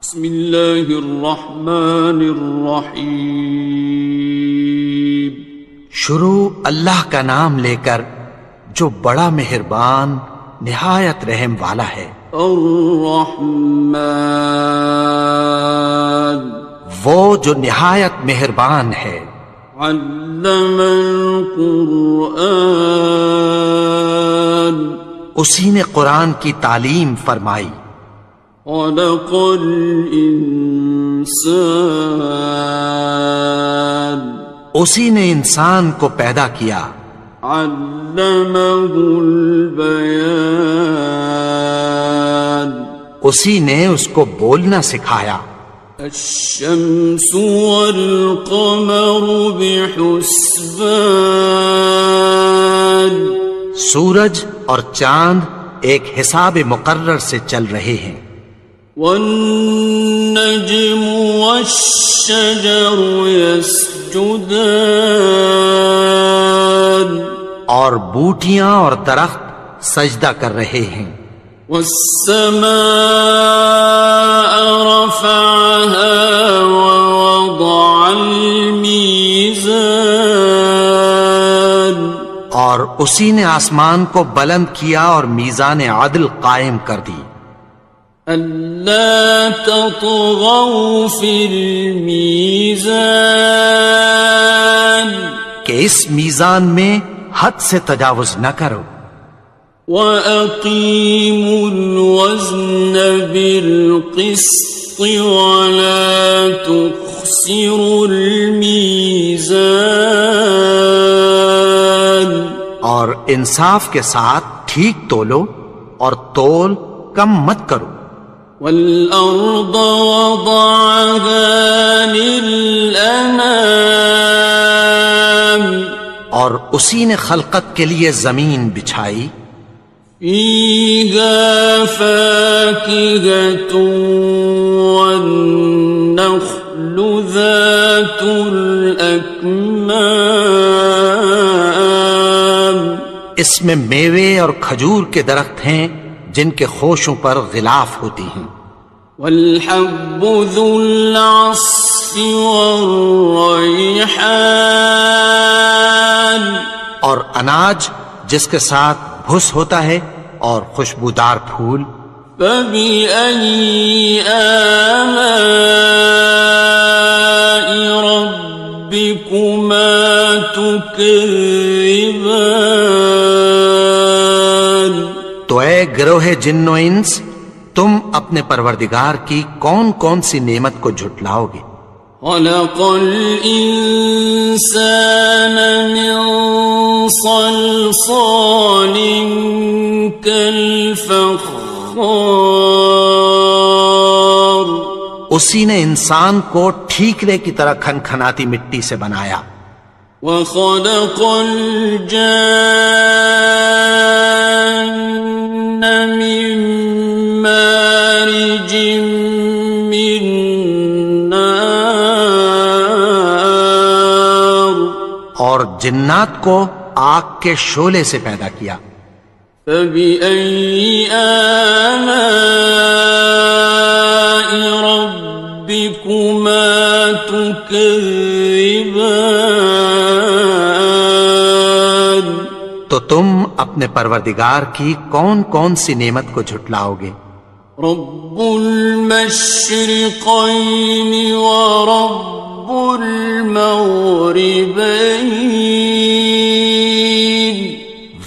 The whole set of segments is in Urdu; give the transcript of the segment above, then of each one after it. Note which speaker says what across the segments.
Speaker 1: بسم اللہ الرحمن الرحیم۔
Speaker 2: شروع اللہ کا نام لے کر جو بڑا مہربان نہایت رحم والا ہے۔
Speaker 1: الرحمن،
Speaker 2: وہ جو نہایت مہربان ہے۔
Speaker 1: علم القرآن،
Speaker 2: اسی نے قرآن کی تعلیم فرمائی۔
Speaker 1: خلق الانسان،
Speaker 2: اسی نے انسان کو پیدا کیا۔
Speaker 1: علمہ البیان،
Speaker 2: اسی نے اس کو بولنا سکھایا۔
Speaker 1: الشمس والقمر بحسبان،
Speaker 2: سورج اور چاند ایک حساب مقرر سے چل رہے ہیں۔
Speaker 1: والنجم والشجر يسجدان،
Speaker 2: اور بوٹیاں اور درخت سجدہ کر رہے ہیں۔
Speaker 1: والسماء رفعها ووضع الميزان،
Speaker 2: اور اسی نے آسمان کو بلند کیا اور میزان عدل قائم کر دی۔
Speaker 1: أَلَّا تَطْغَوْا فِي الْمِيزَانِ،
Speaker 2: کہ اس میزان میں حد سے تجاوز نہ کرو۔
Speaker 1: وَأَقِيمُوا الْوَزْنَ بِالْقِسْطِ وَلَا تُخْسِرُوا الْمِيزَانَ،
Speaker 2: اور انصاف کے ساتھ ٹھیک تولو اور تول کم مت کرو۔
Speaker 1: وَالْأَرْضَ وَضَعَهَا لِلْأَنَامِ،
Speaker 2: اور اسی نے خلقت کے لیے زمین بچھائی۔
Speaker 1: فِيهَا فَاكِهَةٌ وَالنَّخْلُ ذَاتُ الْأَكْمَامِ،
Speaker 2: اس میں میوے اور کھجور کے درخت ہیں جن کے خوشوں پر غلاف ہوتی ہیں۔
Speaker 1: وَالْحَبُّ ذُو الْعَصْفِ وَالرَّيْحَانِ،
Speaker 2: اور اناج جس کے ساتھ بھس ہوتا ہے اور خوشبودار پھول۔
Speaker 1: فَبِأَيِّ آلَاءِ رَبِّكُمَا تُكَذِّبَانِ،
Speaker 2: تو اے گروہ جن و انس، تم اپنے پروردگار کی کون کون سی نعمت کو جھٹلاؤ گے؟
Speaker 1: خَلَقَ الْإِنسَانَ مِنْ صَلْصَالٍ كَالْفَخَّارِ،
Speaker 2: اسی نے انسان کو ٹھیکرے کی طرح کھنکھناتی مٹی سے بنایا۔
Speaker 1: وَخَلَقَ الْجَانَّ مِن مَّارِجٍ مِّن نَّارٍ،
Speaker 2: اور جنات کو آگ کے شعلے سے پیدا کیا۔
Speaker 1: فَبِأَيِّ آلَاءِ رَبِّكُمَا تُكَذِّبَانِ،
Speaker 2: تو تم اپنے پروردگار کی کون کون سی نعمت کو جھٹلاؤ گے؟
Speaker 1: رب المشرقین ورب المغربین،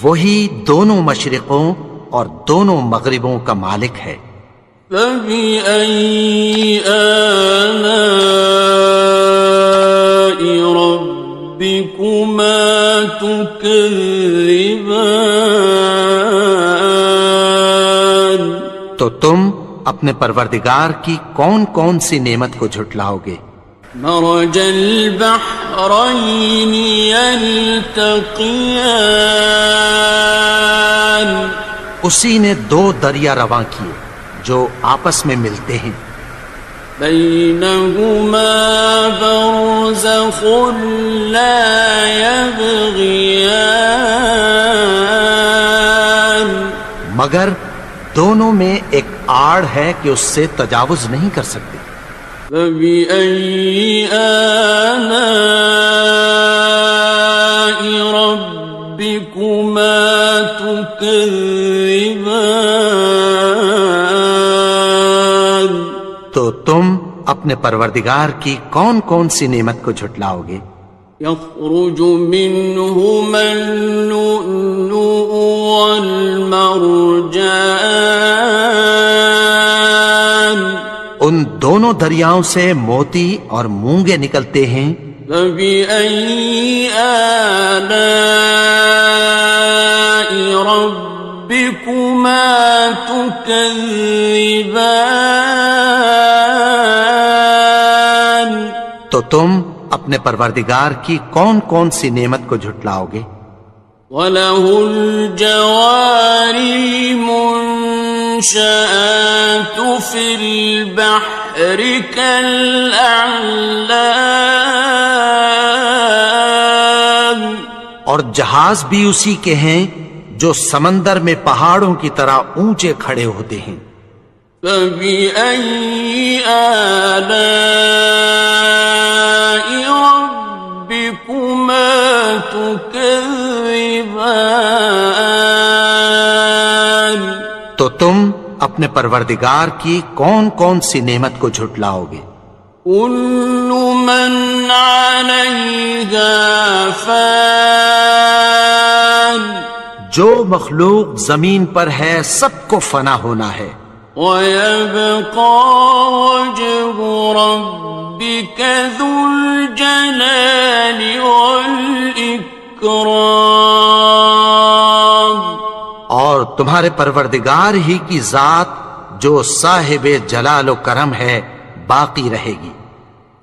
Speaker 2: وہی دونوں مشرقوں اور دونوں مغربوں کا مالک ہے۔
Speaker 1: فَبِأَيِّ آلَاءِ رَبِّكُمَا تُكَذِّبَانِ،
Speaker 2: تو تم اپنے پروردگار کی کون کون سی نعمت کو جھٹلاؤ گے؟
Speaker 1: مرج البحرین یلتقیان،
Speaker 2: اسی نے دو دریا رواں کیے جو آپس میں ملتے ہیں۔
Speaker 1: بینہما برزخ لا یبغیان،
Speaker 2: مگر دونوں میں ایک آڑ ہے کہ اس سے تجاوز نہیں کر سکتے.
Speaker 1: فبأي آلاء ربكما تكذبان.
Speaker 2: تو تم اپنے پروردگار کی کون کون سی نعمت کو جھٹلاؤ گے؟
Speaker 1: يخرج منهما اللؤلؤ والمرجان.
Speaker 2: ان دونوں دریاؤں سے موتی اور مونگے نکلتے ہیں.
Speaker 1: فبأي آلاء ربكما تكذبان.
Speaker 2: تو تم اپنے پروردگار کی کون کون سی نعمت کو جھٹلاؤ گے؟
Speaker 1: وَلَهُ الْجَوَارِ الْمُنشَآتُ فِي الْبَحْرِ كَالْأَعْلَامِ.
Speaker 2: اور جہاز بھی اسی کے ہیں جو سمندر میں پہاڑوں کی طرح اونچے کھڑے ہوتے ہیں.
Speaker 1: فَبِأَيِّ آلَاءِ رَبِّكُمَا تُكَذِّبَانِ.
Speaker 2: تو تم اپنے پروردگار کی کون کون سی نعمت کو جھٹلاؤ گے؟
Speaker 1: كُلُّ مَنْ عَلَيْهَا فَانٍ.
Speaker 2: جو مخلوق زمین پر ہے سب کو فنا ہونا ہے.
Speaker 1: وَيَبْقَى وَجْهُ رَبِّكَ ذُو الْجَلَالِ وَالْإِكْرَامِ.
Speaker 2: اور تمہارے پروردگار ہی کی ذات جو صاحب جلال و کرم ہے باقی رہے گی.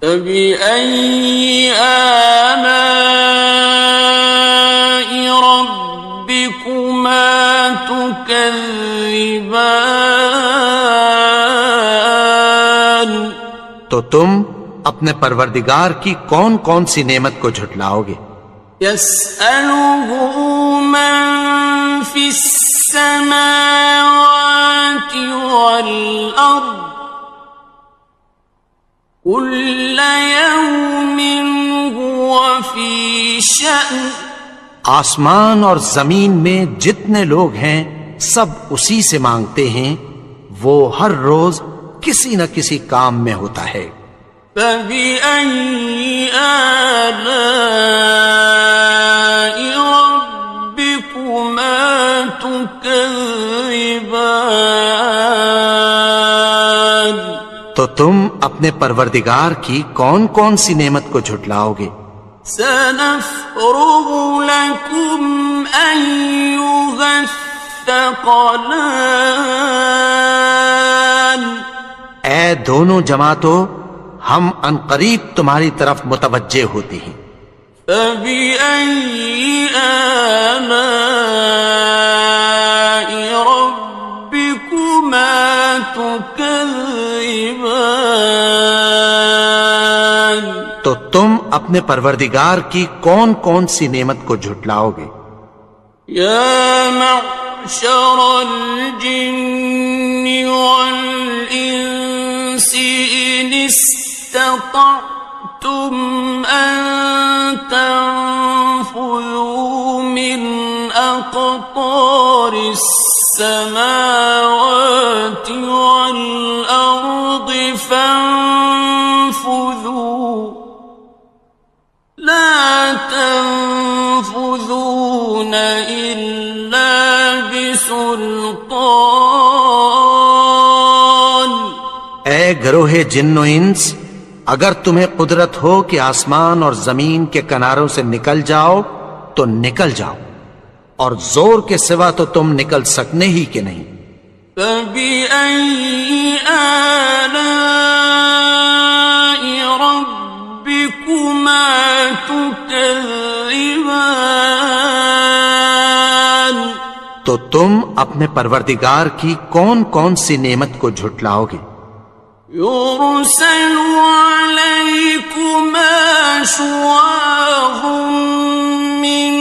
Speaker 1: فَبِأَيِّ آلَاءِ رَبِّكُمَا تُكَذِّبَانِ.
Speaker 2: تو تم اپنے پروردگار کی کون کون سی نعمت کو جھٹلاؤ گے؟
Speaker 1: يَسْأَلُهُ مَن فِي السَّمَاوَاتِ وَالْأَرْضِ كُلَّ يَوْمٍ هُوَ فِي شَأْنٍ.
Speaker 2: آسمان اور زمین میں جتنے لوگ ہیں سب اسی سے مانگتے ہیں، وہ ہر روز کسی نہ کسی کام میں ہوتا ہے.
Speaker 1: فَبِأَيِّ آلَاءِ رَبِّكُمَا تُكَذِّبَانِ.
Speaker 2: تو تم اپنے پروردگار کی کون کون سی نعمت کو جھٹلاؤ گے؟
Speaker 1: سَنَفْرُغُ لَكُمْ أَيُّهَ الثَّقَلَانِ.
Speaker 2: اے دونوں جماعتوں، ہم عنقریب تمہاری طرف متوجہ ہوتے ہیں.
Speaker 1: فَبِأَيِّ آلَاءِ رَبِّكُمَا تُكَذِّبَانِ.
Speaker 2: تو تم اپنے پروردگار کی کون کون سی نعمت کو جھٹلاؤ گے؟
Speaker 1: يَا مَعْشَرَ الْجِنِّ وَالْإِنسِ إِنِ اسْتَطَعْتُمْ أَن تَنفُذُوا مِنْ أَقْطَارِ السَّمَاوَاتِ وَالْأَرْضِ فَانفُذُوا لَا تَنفُذُونَ إِلَّا بِسُلْطَانٍ.
Speaker 2: اے گروہ جن و انس، اگر تمہیں قدرت ہو کہ آسمان اور زمین کے کناروں سے نکل جاؤ تو نکل جاؤ، اور زور کے سوا تو تم نکل سکنے ہی کہ نہیں.
Speaker 1: فَبِأَيِّ آلَاءِ رَبِّكُمَا تُكَذِّبَانِ.
Speaker 2: تو تم اپنے پروردگار کی کون کون سی نعمت کو جھٹلاؤ گے؟
Speaker 1: يُرْسَلُ عَلَيْكُمَا شُوَاظٌ مِّن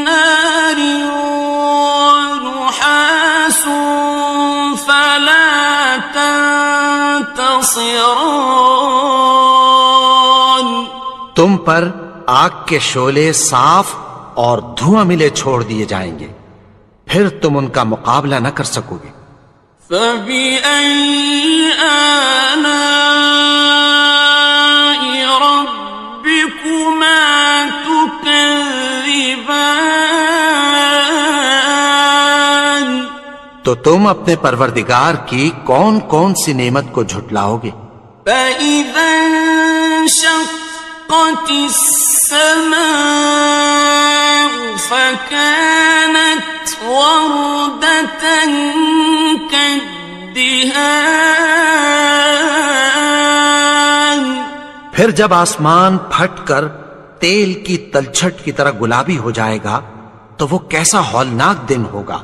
Speaker 1: نَّارٍ وَنُحَاسٌ خاصران.
Speaker 2: تم پر آگ کے شعلے صاف اور دھواں ملے چھوڑ دیے جائیں گے، پھر تم ان کا مقابلہ نہ کر سکو گے۔
Speaker 1: فَبِأَيِّ آلَاءِ رَبِّكُمَا تُكَذِّبَانِ.
Speaker 2: تو تم اپنے پروردگار کی کون کون سی نعمت کو جھٹلاؤ گے؟
Speaker 1: فَإِذَا انشَقَّتِ السَّمَاءُ فَكَانَتْ وَرْدَةً كَالدِّهَانِ.
Speaker 2: پھر جب آسمان پھٹ کر تیل کی تلچھٹ کی طرح گلابی ہو جائے گا تو وہ کیسا ہولناک دن ہوگا۔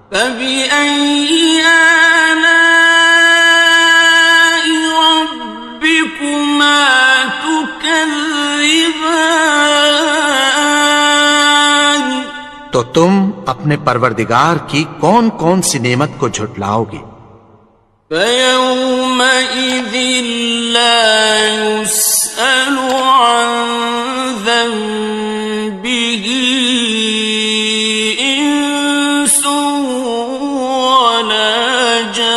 Speaker 1: فَبِأَيِّ آلَاءِ رَبِّكُمَا تُكَذِّبَانِ.
Speaker 2: تو تم اپنے پروردگار کی کون کون سی نعمت کو جھٹلاؤ گے؟
Speaker 1: فَيَوْمَئِذٍ لَا يُسْأَلُ عَنْ ذَنبِهِ إِنسٌ وَلَا جَانٌ.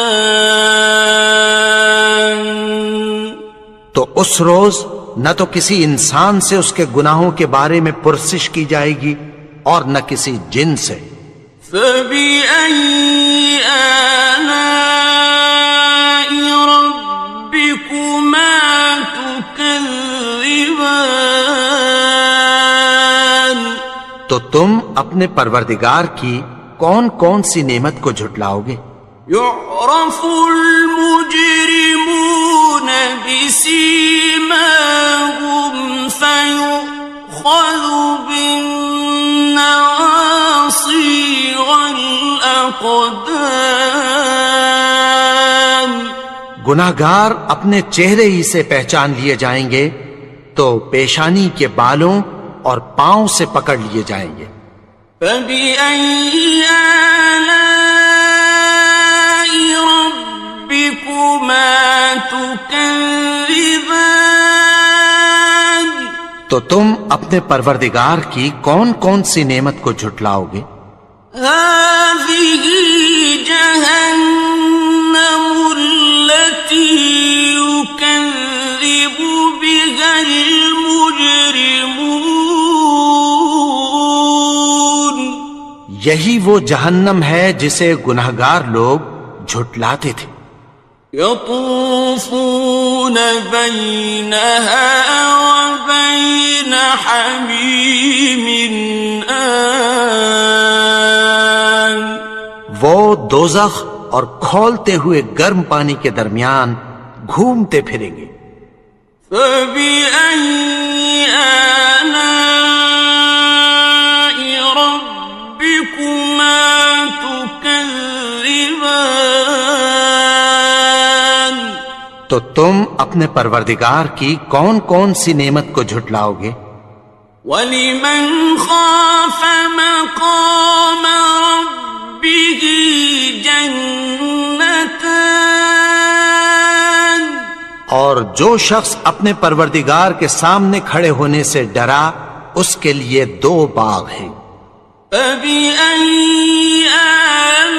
Speaker 2: تو اس روز نہ تو کسی انسان سے اس کے گناہوں کے بارے میں پرسش کی جائے گی اور نہ کسی جن سے۔
Speaker 1: فَبِأَيِّ آلَاءِ رَبِّكُمَا تُكَذِّبَانِ.
Speaker 2: تو تم اپنے پروردگار کی کون کون سی نعمت کو جھٹلاؤ گے؟
Speaker 1: يُعْرَفُ الْمُجْرِمُونَ بِسِيمَاهُمْ فَيُؤْخَذُ بِالنَّوَاصِي وَالْأَقْدَامِ.
Speaker 2: گناہگار اپنے چہرے ہی سے پہچان لیے جائیں گے تو پیشانی کے بالوں اور پاؤں سے پکڑ لیے جائیں گے۔
Speaker 1: فَبِأَيِّ آلَاءِ رَبِّكُمَا تُكَذِّبَانِ.
Speaker 2: تو تم اپنے پروردگار کی کون کون سی نعمت کو جھٹلاؤ گے؟
Speaker 1: هَٰذِهِ جَهَنَّمُ الَّتِي يُكَذِّبُ بِهَا الْمُجْرِمُونَ.
Speaker 2: یہی وہ جہنم ہے جسے گناہگار لوگ جھٹلاتے تھے۔
Speaker 1: يَطُوفُونَ بَيْنَهَا وَبَيْنَ حَمِيمٍ آنٍ.
Speaker 2: وہ دوزخ اور کھولتے ہوئے گرم پانی کے درمیان گھومتے پھریں گے۔
Speaker 1: فَبِأَيِّ آلَاءِ رَبِّكُمَا تُكَذِّبَانِ.
Speaker 2: تو تم اپنے پروردگار کی کون کون سی نعمت کو جھٹلاؤ گے؟
Speaker 1: وَلِمَنْ خَافَ مَقَامَ رَبِّهِ جَنَّتَانِ.
Speaker 2: اور جو شخص اپنے پروردگار کے سامنے کھڑے ہونے سے ڈرا اس کے لیے 2 باغ ہیں۔
Speaker 1: فَبِأَيِّ آلَاءِ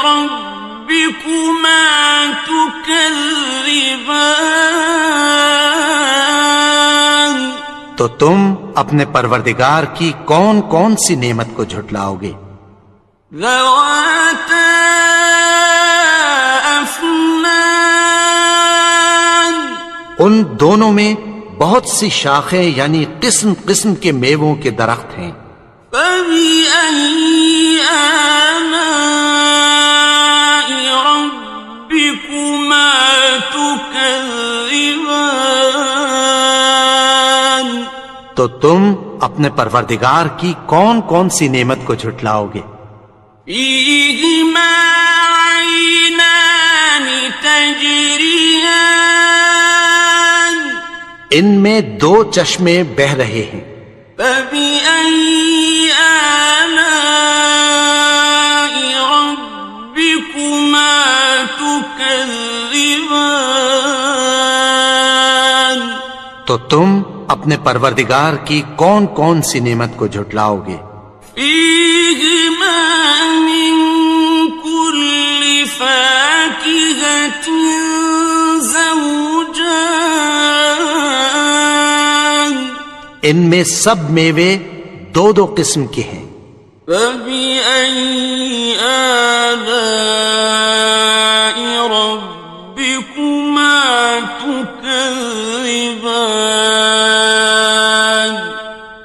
Speaker 1: رَبِّكُمَا تُكَذِّبَانِ.
Speaker 2: تو تم اپنے پروردگار کی کون کون سی نعمت کو جھٹلاؤ گے؟
Speaker 1: ذَوَاتَا أَفْنَانٍ.
Speaker 2: ان دونوں میں بہت سی شاخیں یعنی قسم قسم کے میووں کے درخت ہیں۔
Speaker 1: فَبِأَيِّ آلَاءِ رَبِّكُمَا تُكَذِّبَانِ.
Speaker 2: تو تم اپنے پروردگار کی کون کون سی نعمت کو جھٹلاؤ گے؟
Speaker 1: فِيهِمَا عَيْنَانِ تَجْرِيَانِ.
Speaker 2: ان میں 2 چشمے بہہ رہے ہیں۔
Speaker 1: فَبِأَيِّ آلَاءِ رَبِّكُمَا تكذبان
Speaker 2: تو تم اپنے پروردگار کی کون کون سی نعمت کو جھٹلاؤ گے؟
Speaker 1: فيهما من كل فاكهة زوجان
Speaker 2: ان میں سب میوے دو دو قسم کے ہیں۔
Speaker 1: فبأي آلاء ربكما تكذبان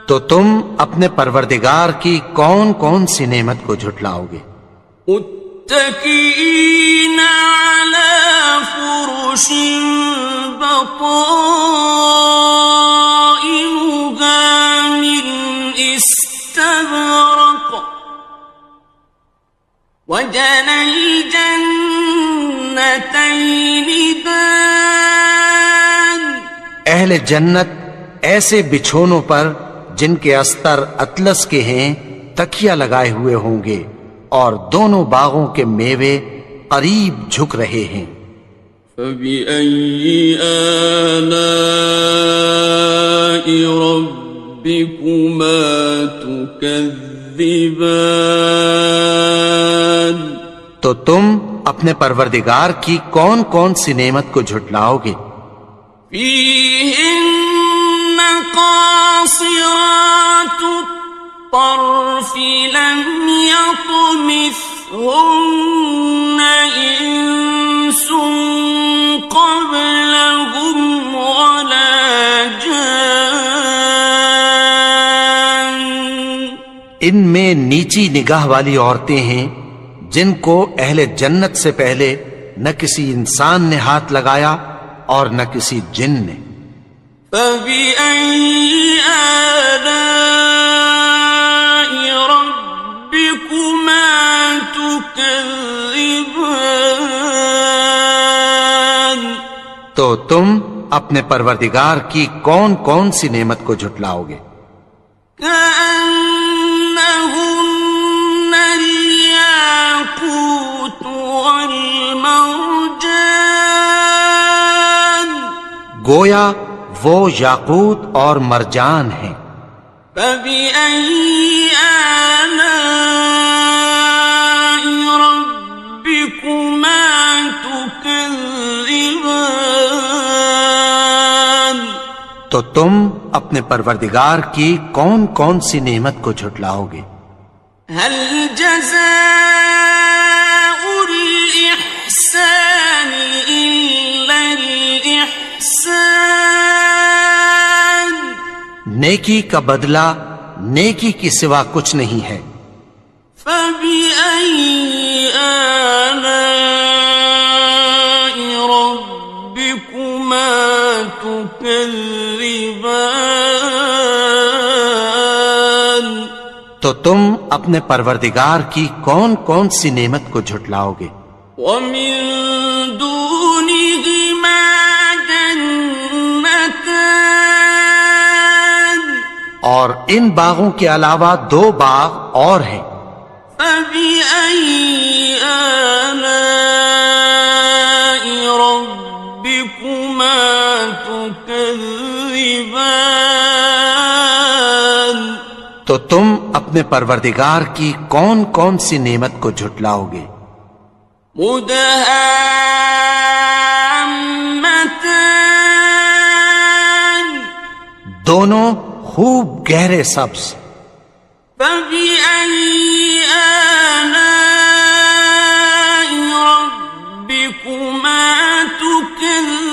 Speaker 2: تو تم اپنے پروردگار کی کون کون سی نعمت کو جھٹلاؤ گے؟
Speaker 1: متكئين على فرش بطائنها من استبرق وجنى الجنتين دان
Speaker 2: اہل جنت ایسے بچھونوں پر جن کے استر اطلس کے ہیں تکیہ لگائے ہوئے ہوں گے، اور دونوں باغوں کے میوے قریب جھک رہے ہیں۔
Speaker 1: فبأي آلاء ربكما تكذبان
Speaker 2: تو تم اپنے پروردگار کی کون کون سی نعمت کو جھٹلاؤ گے؟
Speaker 1: فيهن قاصرات الطرف لم يطمثهن إنس قبلهم ولا جان
Speaker 2: ان میں نیچی نگاہ والی عورتیں ہیں جن کو اہل جنت سے پہلے نہ کسی انسان نے ہاتھ لگایا اور نہ کسی جن نے۔
Speaker 1: فبأي آلاء ربكما تكذبان
Speaker 2: تو تم اپنے پروردگار کی کون کون سی نعمت کو جھٹلاؤ گے؟
Speaker 1: كأنهن الياقوت والمرجان
Speaker 2: گویا وہ یاقوت اور مرجان ہیں۔
Speaker 1: فبأي آلاء ربكما تكذبان
Speaker 2: تو تم اپنے پروردگار کی کون کون سی نعمت کو جھٹلاؤ گے؟
Speaker 1: هل جزاء الإحسان إلا الإحسان
Speaker 2: نیکی کا بدلہ نیکی کی سوا کچھ نہیں ہے۔
Speaker 1: فبأي آلاء ربكما تكذبان
Speaker 2: تو تم اپنے پروردگار کی کون کون سی نعمت کو جھٹلاؤ گے؟
Speaker 1: ومن دونهما جنتان
Speaker 2: اور ان باغوں کے علاوہ دو باغ اور ہیں۔
Speaker 1: فبأي آلاء ربكما تكذبان
Speaker 2: تو تم اپنے پروردگار کی کون کون سی نعمت کو جھٹلاؤ گے؟
Speaker 1: مدهامتان
Speaker 2: دونوں خوب گہرے سبز۔
Speaker 1: فبأي آلاء ربكما تكذبان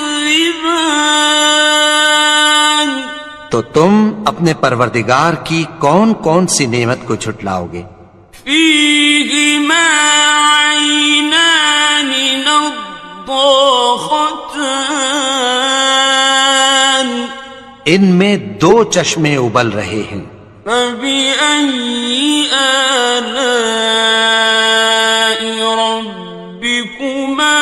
Speaker 2: تو تم اپنے پروردگار کی کون کون سی نعمت کو جھٹلاؤ گے؟
Speaker 1: فيهما عينان نضاختان
Speaker 2: ان میں دو چشمے ابل رہے ہیں۔
Speaker 1: فبأي آلاء ربكما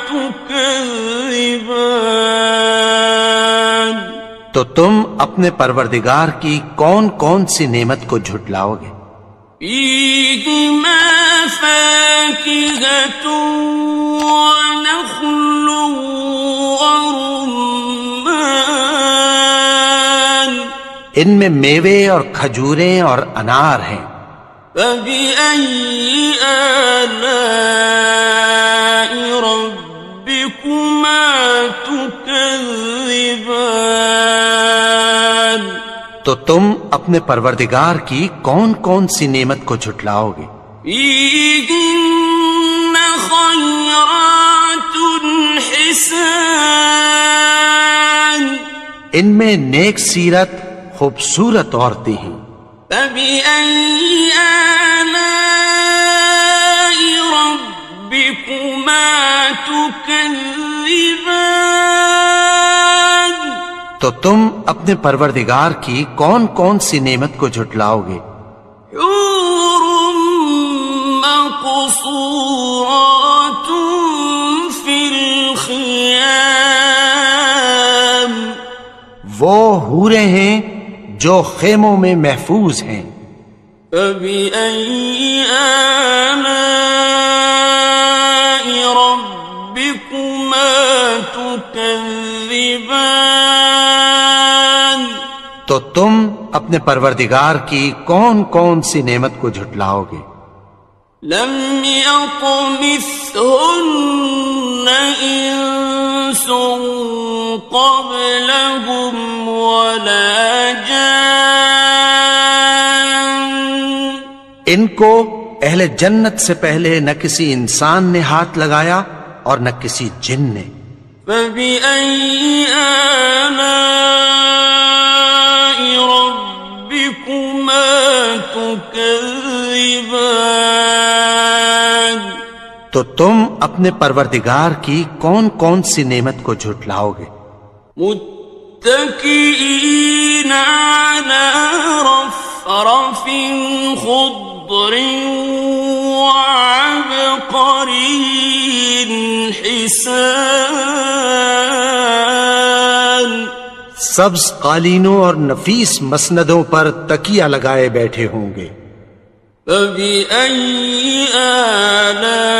Speaker 1: تكذبان
Speaker 2: تو تم اپنے پروردگار کی کون کون سی نعمت کو جھٹلاؤ گے؟
Speaker 1: فيهما فاكهة ونخل ورمان
Speaker 2: ان میں میوے اور کھجوریں اور انار ہیں.
Speaker 1: فبأي آلاء ربكما تكذبان
Speaker 2: تو تم اپنے پروردگار کی کون کون سی نعمت کو جھٹلاؤ گے؟
Speaker 1: فيهن خيرات حسان
Speaker 2: ان میں نیک سیرت خوبصورت عورتیں ہیں.
Speaker 1: فبأي آلاء ربكما تكذبان
Speaker 2: تو تم اپنے پروردگار کی کون کون سی نعمت کو جھٹلاؤ گے؟
Speaker 1: حور مقصورات في الخيام
Speaker 2: وہ حوریں ہیں جو خیموں میں محفوظ ہیں.
Speaker 1: فبأي آلاء ربكما تكذبان
Speaker 2: تو تم اپنے پروردگار کی کون کون سی نعمت کو جھٹلاؤ گے؟
Speaker 1: لم يطمثهن إنس قبلهم ولا جان
Speaker 2: ان کو اہل جنت سے پہلے نہ کسی انسان نے ہاتھ لگایا اور نہ کسی جن نے.
Speaker 1: فبأي آلاء ربكما تكذبان
Speaker 2: تو تم اپنے پروردگار کی کون کون سی نعمت کو جھٹلاؤ گے؟
Speaker 1: متكئين على رفرف خضر وعبقري حسان
Speaker 2: سبز قالینوں اور نفیس مسندوں پر تکیہ لگائے بیٹھے ہوں گے.
Speaker 1: فبأي آلاء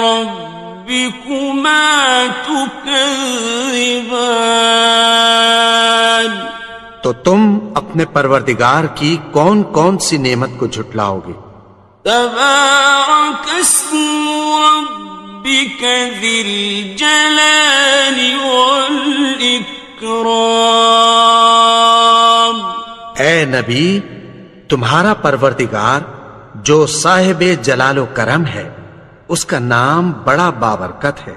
Speaker 1: ربكما تكذبان
Speaker 2: تو تم اپنے پروردگار کی کون کون سی نعمت کو جھٹلاؤ گے؟
Speaker 1: تبارك اسم ربك ذي الجلال والإكرام
Speaker 2: اے نبی، تمہارا پروردگار جو صاحب جلال و کرم ہے، اس کا نام بڑا بابرکت ہے.